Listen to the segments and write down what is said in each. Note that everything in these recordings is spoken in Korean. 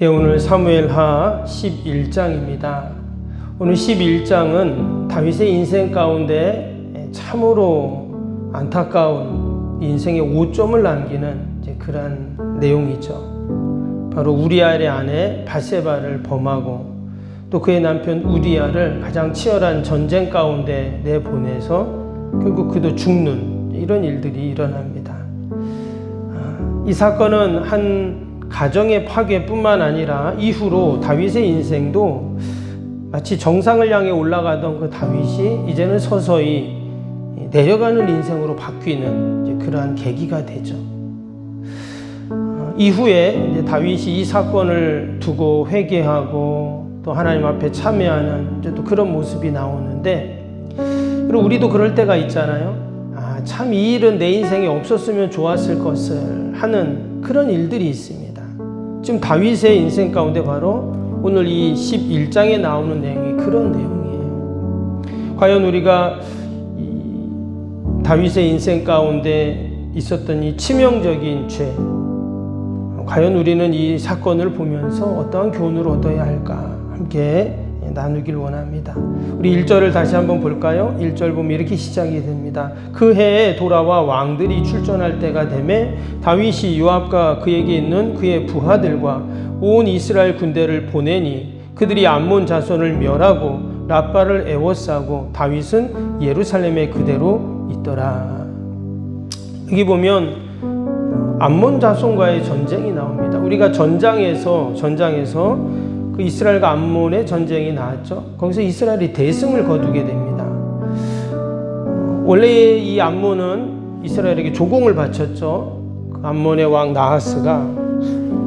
예, 오늘 사무엘하 11장입니다. 오늘 11장은 다윗의 인생 가운데 참으로 안타까운 인생의 오점을 남기는 그러한 내용이죠. 바로 우리아의 아내 바세바를 범하고 또 그의 남편 우리아를 가장 치열한 전쟁 가운데 내보내서 결국 그도 죽는 이런 일들이 일어납니다. 이 사건은 한 가정의 파괴뿐만 아니라 이후로 다윗의 인생도 마치 정상을 향해 올라가던 그 다윗이 이제는 서서히 내려가는 인생으로 바뀌는 그러한 계기가 되죠. 이후에 이제 다윗이 이 사건을 두고 회개하고 또 하나님 앞에 참회하는 이제 또 그런 모습이 나오는데, 그리고 우리도 그럴 때가 있잖아요. 참 이 일은 내 인생에 없었으면 좋았을 것을 하는 그런 일들이 있습니다. 지금 다윗의 인생 가운데 바로 오늘 이 11장에 나오는 내용이 그런 내용이에요. 과연 우리가 다윗의 인생 가운데 있었던 이 치명적인 죄, 과연 우리는 이 사건을 보면서 어떠한 교훈을 얻어야 할까 함께 나누길 원합니다. 우리 1절을 다시 한번 볼까요? 1절 보면 이렇게 시작이 됩니다. 그 해에 돌아와 왕들이 출전할 때가 되매 다윗이 요압과 그에게 있는 그의 부하들과 온 이스라엘 군대를 보내니 그들이 암몬 자손을 멸하고 라빠를 에워싸고 다윗은 예루살렘에 그대로 있더라. 여기 보면 암몬 자손과의 전쟁이 나옵니다. 우리가 전장에서 그 이스라엘과 암몬의 전쟁이 나왔죠. 거기서 이스라엘이 대승을 거두게 됩니다. 원래 이 암몬은 이스라엘에게 조공을 바쳤죠. 그 암몬의 왕 나하스가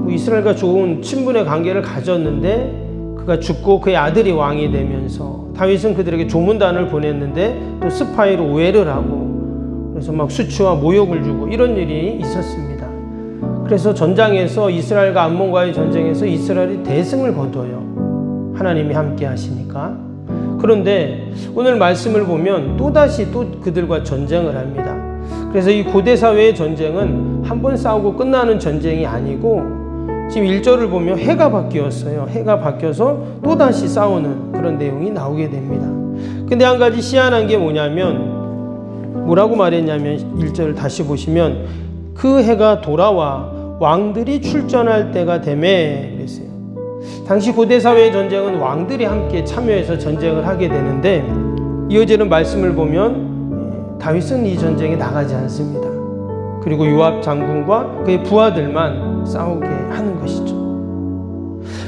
이스라엘과 좋은 친분의 관계를 가졌는데 그가 죽고 그의 아들이 왕이 되면서 다윗은 그들에게 조문단을 보냈는데 또 스파이로 오해를 하고 그래서 막 수치와 모욕을 주고 이런 일이 있었습니다. 그래서 전장에서 이스라엘과 암몬과의 전쟁에서 이스라엘이 대승을 거둬요. 하나님이 함께 하시니까. 그런데 오늘 말씀을 보면 또다시 그들과 전쟁을 합니다. 그래서 이 고대 사회의 전쟁은 한 번 싸우고 끝나는 전쟁이 아니고 지금 1절을 보면 해가 바뀌었어요. 해가 바뀌어서 또다시 싸우는 그런 내용이 나오게 됩니다. 근데 한 가지 희한한 게 뭐라고 말했냐면 1절을 다시 보시면 그 해가 돌아와 왕들이 출전할 때가 되매 그랬어요. 당시 고대 사회의 전쟁은 왕들이 함께 참여해서 전쟁을 하게 되는데 이어지는 말씀을 보면 다윗은 이 전쟁에 나가지 않습니다. 그리고 요압 장군과 그의 부하들만 싸우게 하는 것이죠.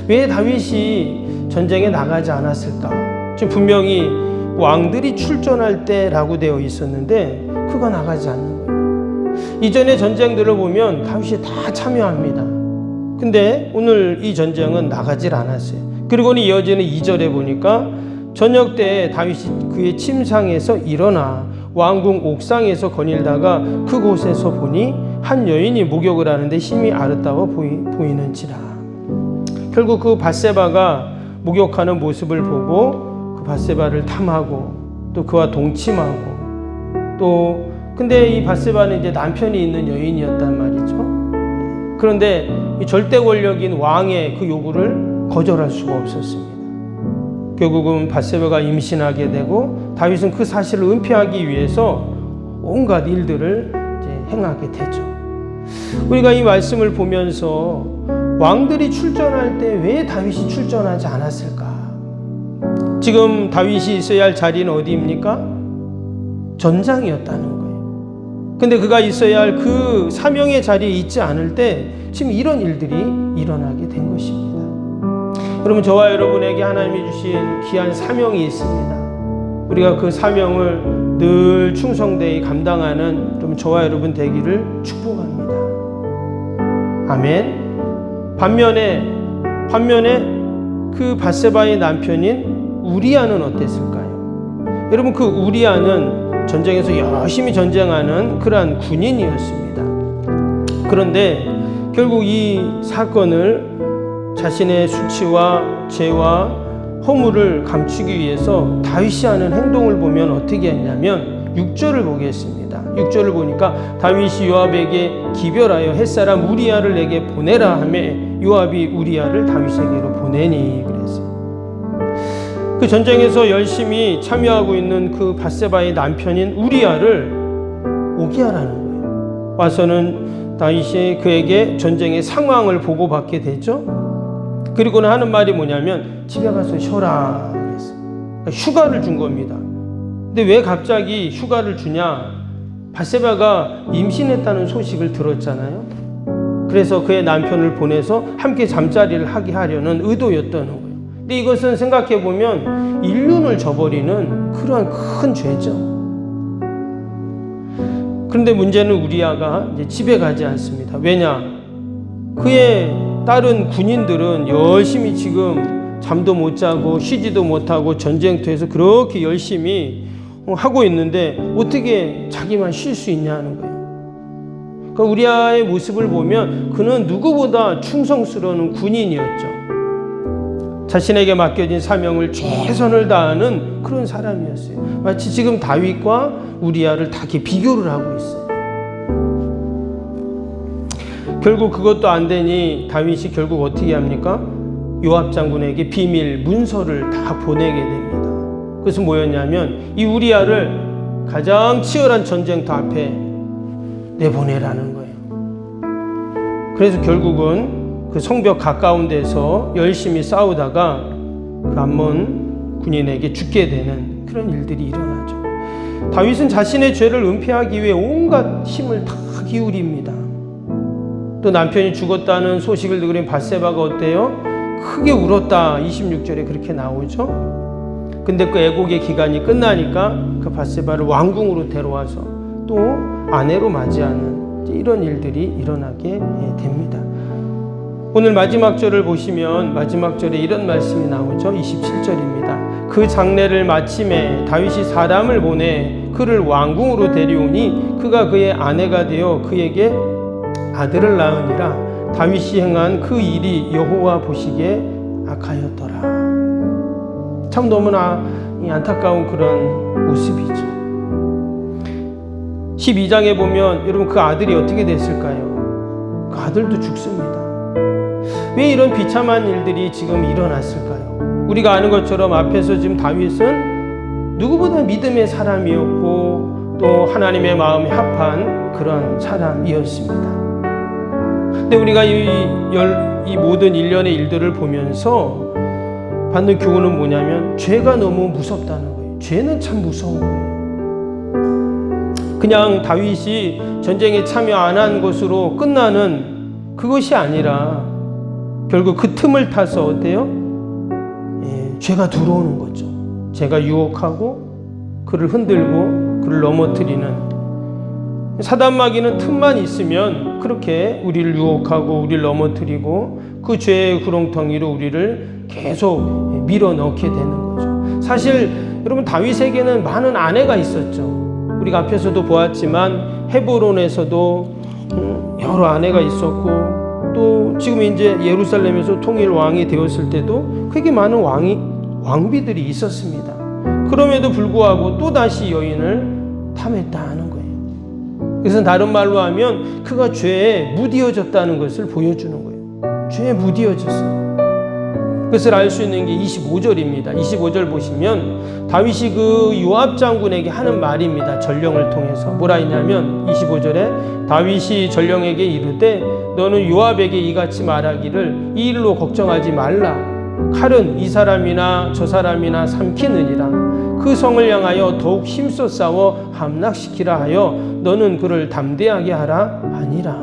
왜 다윗이 전쟁에 나가지 않았을까? 지금 분명히 왕들이 출전할 때라고 되어 있었는데 그가 나가지 않는 거예요. 이전의 전쟁들을 보면 다윗이 다 참여합니다. 근데 오늘 이 전쟁은 나가질 않았어요. 그리고는 이어지는 2절에 보니까 저녁 때 다윗이 그의 침상에서 일어나 왕궁 옥상에서 거닐다가 그곳에서 보니 한 여인이 목욕을 하는데 힘이 아르다워 보이는지라. 결국 그 바세바가 목욕하는 모습을 보고 그 바세바를 탐하고 또 그와 동침하고 근데 이 바세바는 이제 남편이 있는 여인이었단 말이죠. 그런데 이 절대 권력인 왕의 그 요구를 거절할 수가 없었습니다. 결국은 바세바가 임신하게 되고 다윗은 그 사실을 은폐하기 위해서 온갖 일들을 이제 행하게 되죠. 우리가 이 말씀을 보면서 왕들이 출전할 때 왜 다윗이 출전하지 않았을까? 지금 다윗이 있어야 할 자리는 어디입니까? 전장이었다는 거예요. 근데 그가 있어야 할 그 사명의 자리에 있지 않을 때 지금 이런 일들이 일어나게 된 것입니다. 여러분, 저와 여러분에게 하나님이 주신 귀한 사명이 있습니다. 우리가 그 사명을 늘 충성되이 감당하는 여러분, 저와 여러분 되기를 축복합니다. 아멘. 반면에 그 바세바의 남편인 우리아는 어땠을까요? 여러분, 그 우리아는 전쟁에서 열심히 전쟁하는 그러한 군인이었습니다. 그런데 결국 이 사건을 자신의 수치와 죄와 허물을 감추기 위해서 다윗이 하는 행동을 보면 어떻게 했냐면 6절을 보겠습니다. 있습니다. 6절을 보니까 다윗이 요압에게 기별하여 햇사람 우리아를 내게 보내라 하며 요압이 우리아를 다윗에게로 보내니 그랬어요. 그 전쟁에서 열심히 참여하고 있는 그 밧세바의 남편인 우리아를 오게 하라는 거예요. 와서는 다윗이 그에게 전쟁의 상황을 보고받게 되죠. 그리고는 하는 말이 뭐냐면 집에 가서 쉬어라 그랬어요. 그러니까 휴가를 준 겁니다. 근데 왜 갑자기 휴가를 주냐? 밧세바가 임신했다는 소식을 들었잖아요. 그래서 그의 남편을 보내서 함께 잠자리를 하게 하려는 의도였던 거예요. 근데 이것은 생각해 보면 인륜을 저버리는 그러한 큰 죄죠. 그런데 문제는 우리아가 이제 집에 가지 않습니다. 왜냐? 그의 다른 군인들은 열심히 지금 잠도 못 자고 쉬지도 못하고 전쟁터에서 그렇게 열심히 하고 있는데 어떻게 자기만 쉴 수 있냐는 거예요. 그러니까 우리아의 모습을 보면 그는 누구보다 충성스러운 군인이었죠. 자신에게 맡겨진 사명을 최선을 다하는 그런 사람이었어요. 마치 지금 다윗과 우리아를 다 이렇게 비교를 하고 있어요. 결국 그것도 안 되니 다윗이 결국 어떻게 합니까? 요압 장군에게 비밀 문서를 다 보내게 됩니다. 그것은 뭐였냐면 이 우리아를 가장 치열한 전쟁터 앞에 내보내라는 거예요. 그래서 결국은 그 성벽 가까운 데서 열심히 싸우다가 그 암몬 군인에게 죽게 되는 그런 일들이 일어나죠. 다윗은 자신의 죄를 은폐하기 위해 온갖 힘을 다 기울입니다. 또 남편이 죽었다는 소식을 들은 밧세바가 어때요? 크게 울었다. 26절에 그렇게 나오죠. 근데 그 애곡의 기간이 끝나니까 그 밧세바를 왕궁으로 데려와서 또 아내로 맞이하는 이런 일들이 일어나게 됩니다. 오늘 마지막 절을 보시면 마지막 절에 이런 말씀이 나오죠. 27절입니다. 그 장례를 마침에 다윗이 사람을 보내 그를 왕궁으로 데려오니 그가 그의 아내가 되어 그에게 아들을 낳으니라. 다윗이 행한 그 일이 여호와 보시기에 악하였더라. 참 너무나 안타까운 그런 모습이죠. 12장에 보면 여러분 그 아들이 어떻게 됐을까요? 그 아들도 죽습니다. 왜 이런 비참한 일들이 지금 일어났을까요? 우리가 아는 것처럼 앞에서 지금 다윗은 누구보다 믿음의 사람이었고 또 하나님의 마음에 합한 그런 사람이었습니다. 근데 우리가 이 모든 일련의 일들을 보면서 받는 교훈은 뭐냐면 죄가 너무 무섭다는 거예요. 죄는 참 무서운 거예요. 그냥 다윗이 전쟁에 참여 안 한 것으로 끝나는 그것이 아니라 결국 그 틈을 타서 어때요? 죄가 들어오는 거죠. 죄가 유혹하고 그를 흔들고 그를 넘어뜨리는 사단마귀는 틈만 있으면 그렇게 우리를 유혹하고 우리를 넘어뜨리고 그 죄의 구렁텅이로 우리를 계속 밀어넣게 되는 거죠. 사실 여러분 다윗에게는 많은 아내가 있었죠. 우리가 앞에서도 보았지만 헤브론에서도 여러 아내가 있었고 또 지금 이제 예루살렘에서 통일 왕이 되었을 때도 그렇게 많은 왕비들이 있었습니다. 그럼에도 불구하고 또다시 여인을 탐했다는 거예요. 그래서 다른 말로 하면 그가 죄에 무디어졌다는 것을 보여주는 거예요. 죄에 무디어졌어요. 그것을 알 수 있는 게 25절입니다. 25절 보시면 다윗이 그 요압 장군에게 하는 말입니다. 전령을 통해서 뭐라 했냐면 25절에 다윗이 전령에게 이르되 너는 요압에게 이같이 말하기를 이 일로 걱정하지 말라. 칼은 이 사람이나 저 사람이나 삼키느니라. 그 성을 향하여 더욱 힘써 싸워 함락시키라 하여 너는 그를 담대하게 하라 하니라.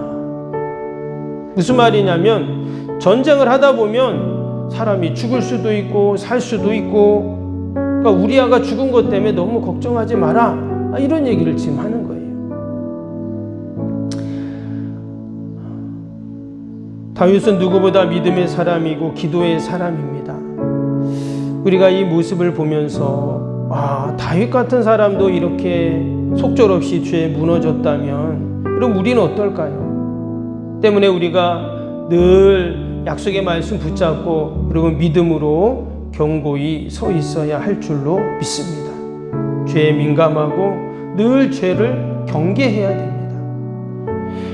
무슨 말이냐면 전쟁을 하다 보면 사람이 죽을 수도 있고 살 수도 있고 그러니까 우리아가 죽은 것 때문에 너무 걱정하지 마라 이런 얘기를 지금 하는 거예요. 다윗은 누구보다 믿음의 사람이고 기도의 사람입니다. 우리가 이 모습을 보면서 다윗 같은 사람도 이렇게 속절없이 죄에 무너졌다면 그럼 우리는 어떨까요? 때문에 우리가 늘 약속의 말씀 붙잡고 여러분 믿음으로 견고히 서 있어야 할 줄로 믿습니다. 죄에 민감하고 늘 죄를 경계해야 됩니다.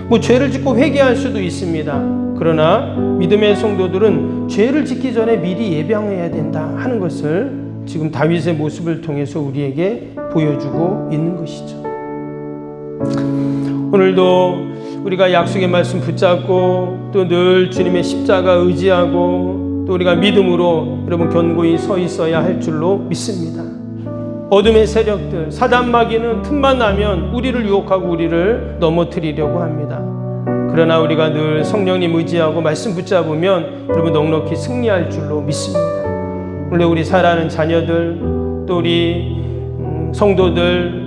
뭐 죄를 짓고 회개할 수도 있습니다. 그러나 믿음의 성도들은 죄를 짓기 전에 미리 예방해야 된다 하는 것을 지금 다윗의 모습을 통해서 우리에게 보여주고 있는 것이죠. 오늘도 우리가 약속의 말씀 붙잡고 또 늘 주님의 십자가 의지하고 또 우리가 믿음으로 여러분 견고히 서 있어야 할 줄로 믿습니다. 어둠의 세력들, 사단 마귀는 틈만 나면 우리를 유혹하고 우리를 넘어뜨리려고 합니다. 그러나 우리가 늘 성령님 의지하고 말씀 붙잡으면 여러분 넉넉히 승리할 줄로 믿습니다. 원래 우리 사랑하는 자녀들 또 우리 성도들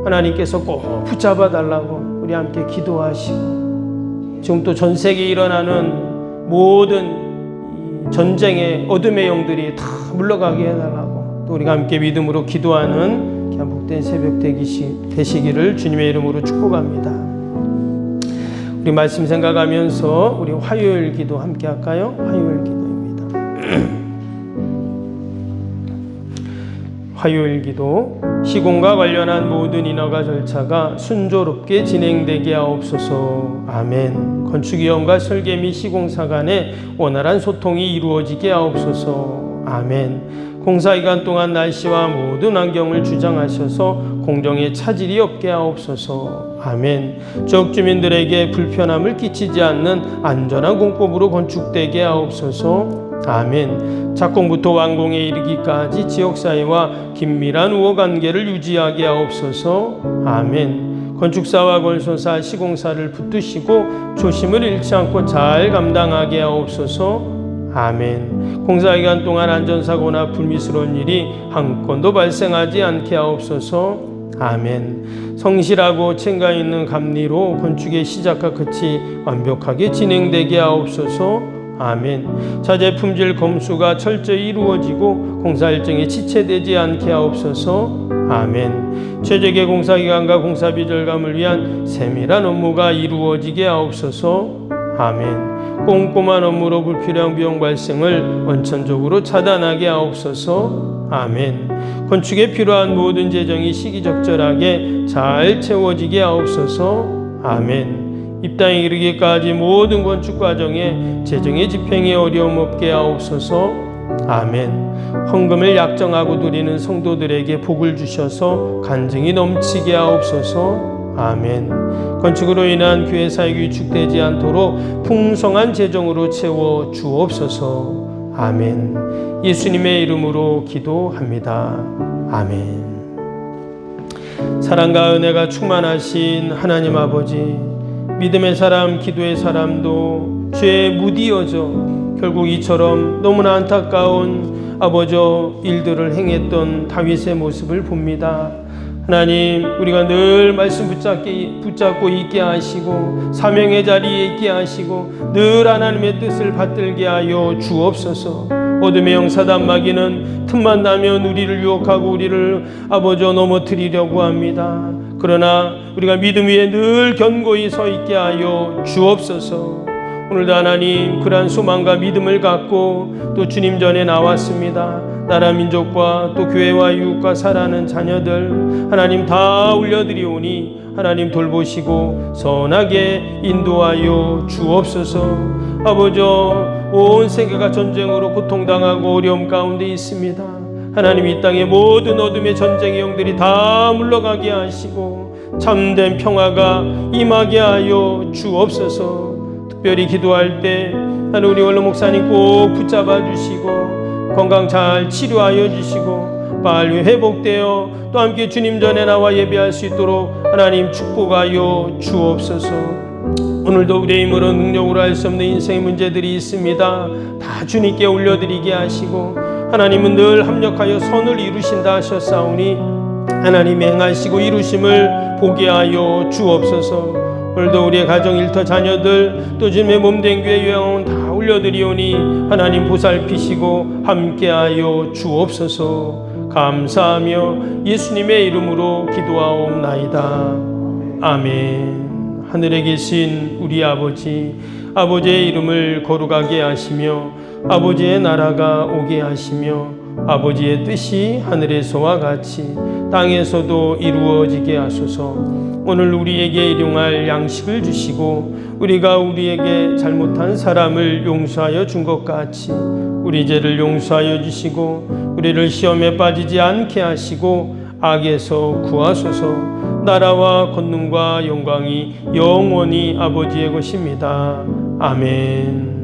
하나님께서 꼭 붙잡아 달라고 우리 함께 기도하시고 지금 또 전 세계에 일어나는 모든 전쟁의 어둠의 영들이 다 물러가게 해달라고 또 우리가 함께 믿음으로 기도하는 귀한 복된 새벽 되시기를 주님의 이름으로 축복합니다. 우리 말씀 생각하면서 우리 화요일 기도 함께 할까요? 화요일 기도입니다. 화요일 기도. 시공과 관련한 모든 인허가 절차가 순조롭게 진행되게 하옵소서. 아멘. 건축위원과 설계 및 시공사 간의 원활한 소통이 이루어지게 하옵소서. 아멘. 공사기간 동안 날씨와 모든 환경을 주장하셔서 공정에 차질이 없게 하옵소서. 아멘. 지역 주민들에게 불편함을 끼치지 않는 안전한 공법으로 건축되게 하옵소서. 아멘. 착공부터 완공에 이르기까지 지역사회와 긴밀한 우호관계를 유지하게 하옵소서. 아멘. 건축사와 건설사, 시공사를 붙드시고 조심을 잃지 않고 잘 감당하게 하옵소서. 아멘. 공사기간 동안 안전사고나 불미스러운 일이 한 건도 발생하지 않게 하옵소서. 아멘. 성실하고 책임감 있는 감리로 건축의 시작과 끝이 완벽하게 진행되게 하옵소서. 아멘. 자재 품질 검수가 철저히 이루어지고 공사 일정에 지체되지 않게 하옵소서. 아멘. 최적의 공사기간과 공사비 절감을 위한 세밀한 업무가 이루어지게 하옵소서. 아멘. 꼼꼼한 업무로 불필요한 비용 발생을 원천적으로 차단하게 하옵소서. 아멘. 건축에 필요한 모든 재정이 시기적절하게 잘 채워지게 하옵소서. 아멘. 입당에 이르기까지 모든 건축 과정에 재정의 집행에 어려움 없게 하옵소서. 아멘. 헌금을 약정하고 드리는 성도들에게 복을 주셔서 간증이 넘치게 하옵소서. 아멘. 건축으로 인한 교회 사역이 위축되지 않도록 풍성한 재정으로 채워 주옵소서. 아멘. 예수님의 이름으로 기도합니다. 아멘. 사랑과 은혜가 충만하신 하나님 아버지, 믿음의 사람, 기도의 사람도 죄에 무디어져 결국 이처럼 너무나 안타까운 아버저 일들을 행했던 다윗의 모습을 봅니다. 하나님, 우리가 늘 말씀 붙잡고 있게 하시고 사명의 자리에 있게 하시고 늘 하나님의 뜻을 받들게 하여 주옵소서. 어둠의 영 사단 마귀는 틈만 나면 우리를 유혹하고 우리를 아버저 넘어뜨리려고 합니다. 그러나 우리가 믿음 위에 늘 견고히 서 있게 하여 주옵소서. 오늘도 하나님 그러한 소망과 믿음을 갖고 또 주님 전에 나왔습니다. 나라 민족과 또 교회와 이웃과 사랑하는 자녀들 하나님 다 올려드리오니 하나님 돌보시고 선하게 인도하여 주옵소서. 아버저 온 세계가 전쟁으로 고통당하고 어려움 가운데 있습니다. 하나님 이 땅의 모든 어둠의 전쟁의 영들이 다 물러가게 하시고 참된 평화가 임하게 하여 주옵소서. 특별히 기도할 때 하나님 우리 원로 목사님 꼭 붙잡아 주시고 건강 잘 치료하여 주시고 빨리 회복되어 또 함께 주님 전에 나와 예배할 수 있도록 하나님 축복하여 주옵소서. 오늘도 우리의 힘으로 능력으로 할 수 없는 인생의 문제들이 있습니다. 다 주님께 올려드리게 하시고 하나님은 늘 합력하여 선을 이루신다 하셨사오니 하나님 행하시고 이루심을 보게 하여 주옵소서. 오늘도 우리의 가정 일터 자녀들 또 주님의 몸된 교회 요양원 다 올려드리오니 하나님 보살피시고 함께하여 주옵소서. 감사하며 예수님의 이름으로 기도하옵나이다. 아멘. 하늘에 계신 우리 아버지, 아버지의 이름을 거룩하게 하시며 아버지의 나라가 오게 하시며 아버지의 뜻이 하늘에서와 같이 땅에서도 이루어지게 하소서. 오늘 우리에게 일용할 양식을 주시고 우리가 우리에게 잘못한 사람을 용서하여 준 것 같이 우리 죄를 용서하여 주시고 우리를 시험에 빠지지 않게 하시고 악에서 구하소서. 나라와 권능과 영광이 영원히 아버지의 것입니다. 아멘.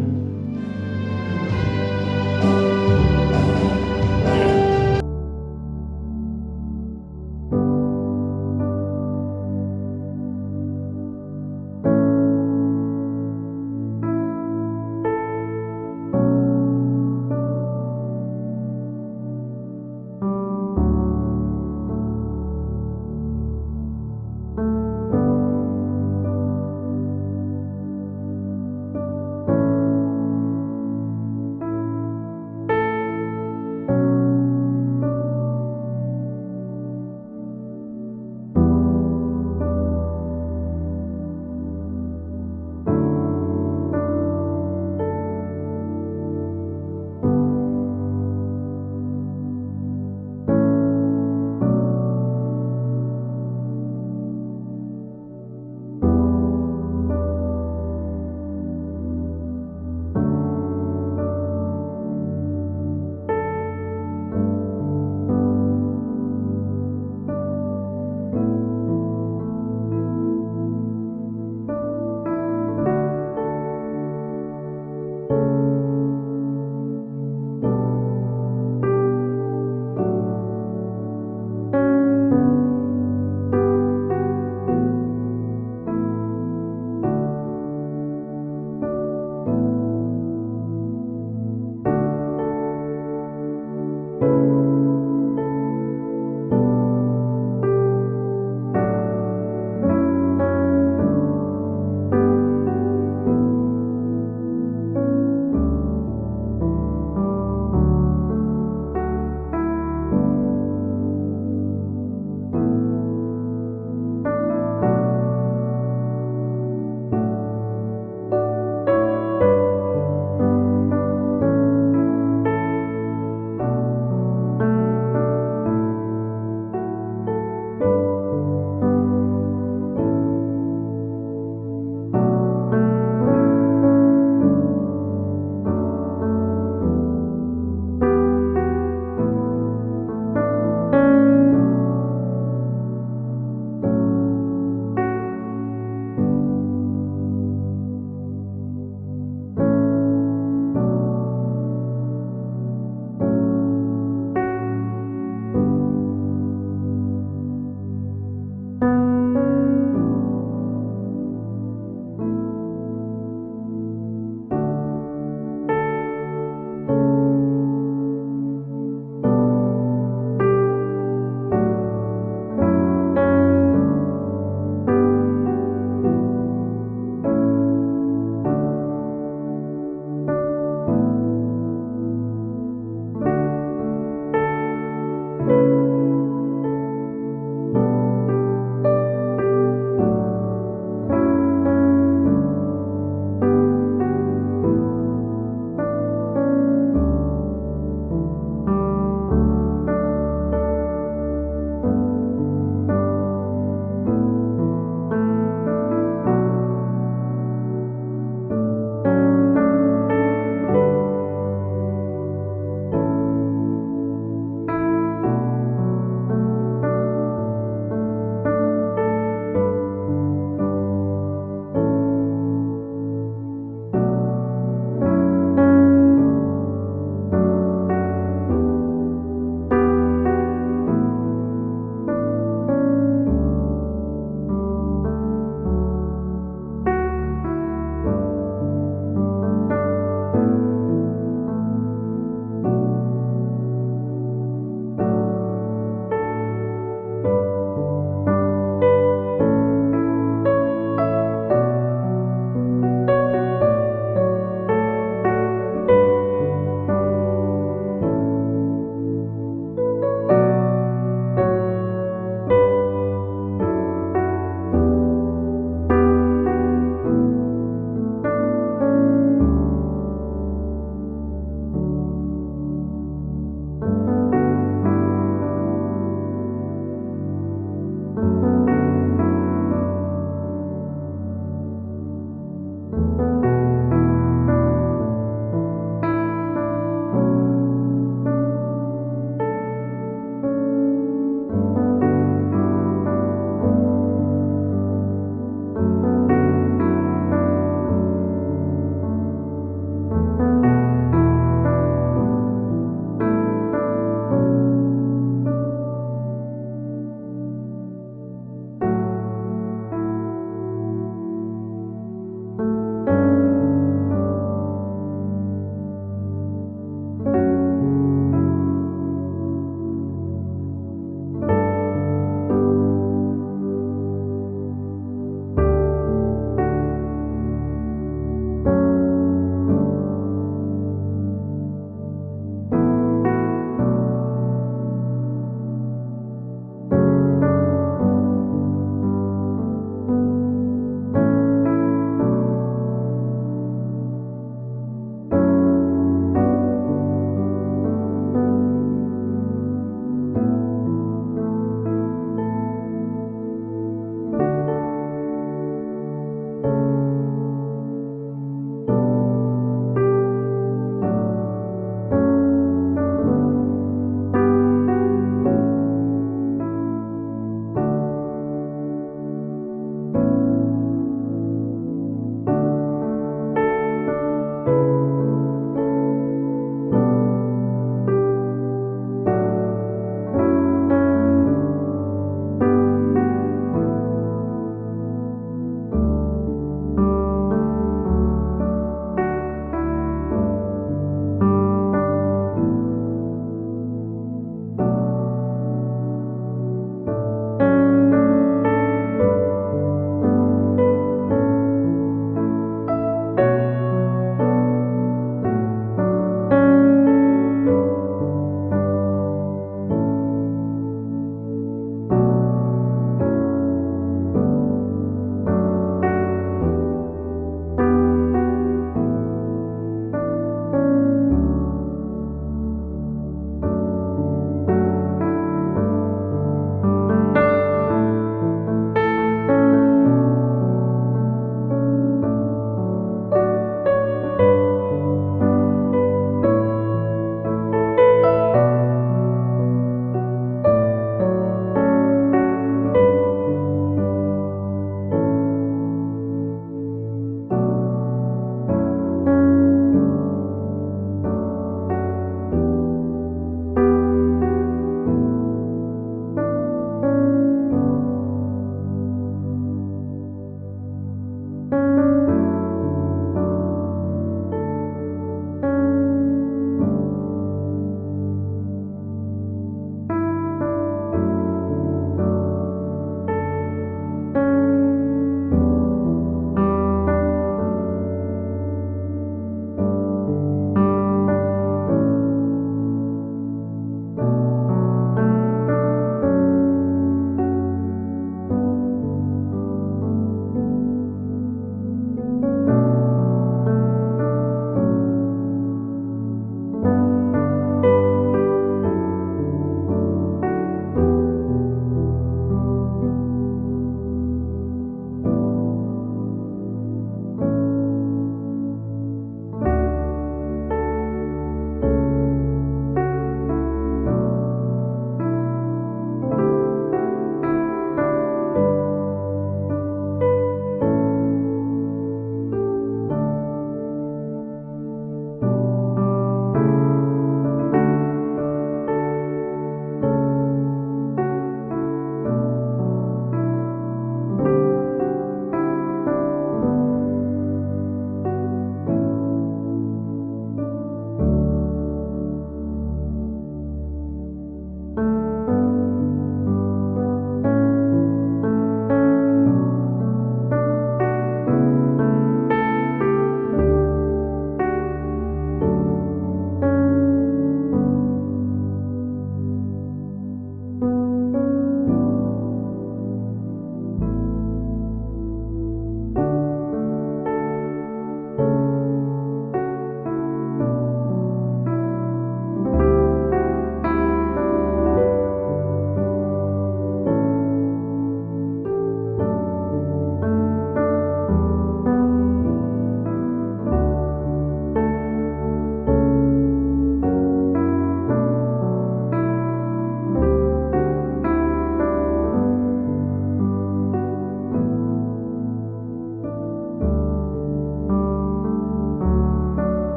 바랍니다.